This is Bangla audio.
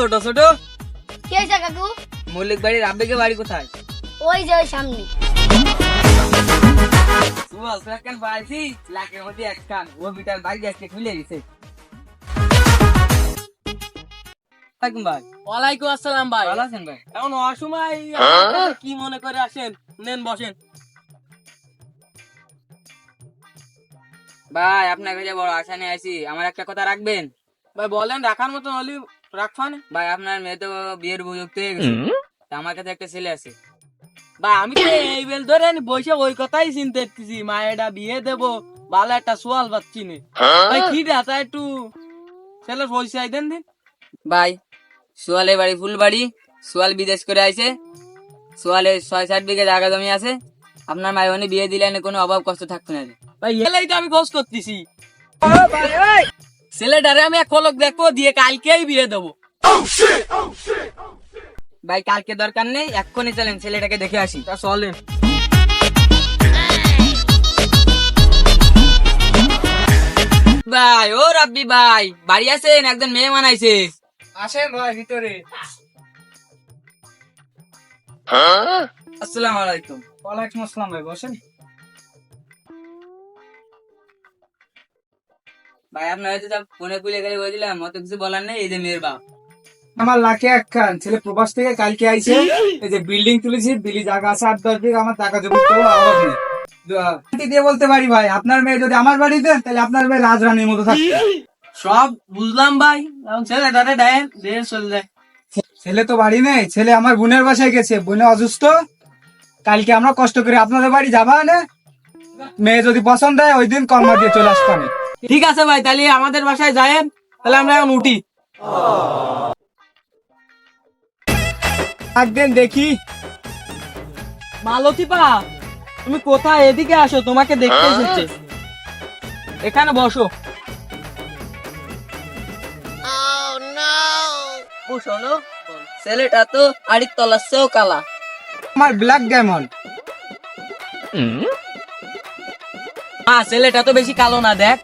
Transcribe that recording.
ছোট ছোট। কে হয়েছে কাকু? মল্লিক বাড়ির আব্বেকে বাড়ি কোথায়? ওই যে ওই সামনে। সুয়াল সেকেন্ড বাড়ি লাখের মধ্যে এক কান ও বিটার বাড়ি আজকে খুলে গেছে। ভাই ওয়ালাইকুম আসসালাম ভাই। ভালো আছেন ভাই? এখন অসময় কি মনে করে আসেন? নেন বসেন। ভাই আপনার কাছে বড় আশা নিয়ে আইছি, আমার একটা কথা রাখবেন? ভাই বলেন, রাখার মতো হলে রাখফান। ভাই আপনার মেয়ে তো বিয়ের উপযুক্ত হয়ে গেছে, তা আমার কাছে একটা ছেলে আছে। ভাই আমি তো এই বেল ধরে বসে ওই কথাই চিন্তা করতেছি, মায়েরা বিয়ে দেবো, ভালো একটা সোয়াল পাচ্ছি না। ভাই কি দাতা একটু ছেলের পয়সা দেন দিন। ভাই সোয়ালের বাড়ি ফুলবাড়ি, সোয়াল বিদেশ করে আইছে, সোয়ালের ৬-৭ বিঘা জায়গা জমি আছে। আপনার মায়ের বোনে বিয়ে দিলে কোনো অভাব কষ্ট থাকতো না। ভাই এলাই তো আমি খোঁজ করতেছি। ছেলেটারে আমি এক ফলক দেখবো, দিয়ে কালকেই বিয়ে দেবো। ভাই কালকে দরকার নেই, এক্ষুনি চলেন ছেলেটাকে দেখে আসি। তা চলেন। ভাই ও রাব্বি ভাই, বাড়ি আছেন? একজন মেয়ে মানাইছে। আসেন ভাই ভিতরে। আসসালামু আলাইকুম। ওয়ালাইকুম আসসালাম ভাই, বসেন। ভাই আপনার হয়তো ফোনে কুলে গেলে বলছিলাম, অত কিছু বলার নেই। এই যে মেয়ের বাপ। আমার লাখে এক খান ছেলে প্রবাস থেকে কালকে আইছে। এই যে বিল্ডিং তুলেছি, বিলি জায়গা আছে 8-10 বিঘা, আমার টাকা জমি তো অভাব নেই। দিয়ে বলতে পারি ভাই, আপনার মেয়ে যদি আমার বাড়ি দেন তাহলে আপনার মেয়ে রাজরানীর মতো থাকবে। সব বুঝলাম ভাই, এখন ছেলেটারে দেন, দিয়ে চলে যায়। ছেলে তো বাড়ি নেই, ছেলে আমার বোনের বাসায় গেছে, বোনে অসুস্থ। কালকে আমরা কষ্ট করে আপনাদের বাড়ি যাবা না, মেয়ে যদি পছন্দ হয় ওই দিন কর্মা দিয়ে চলে আসবানি। ঠিক আছে ভাই, তাহলে আমাদের বাসায় যায়েন, তাহলে আমরা এখন উঠি। একদিন দেখি। মালতীপা, তুমি কোথায়? এদিকে আসো, তোমাকে দেখতে এসেছে। এখানে বসো। ও শোনো, ছেলেটা তো আড়ির তলার চেয়েও কালা। আমার ব্ল্যাক ডায়মন্ড। ছেলেটা তো বেশি কালো না, দেখ।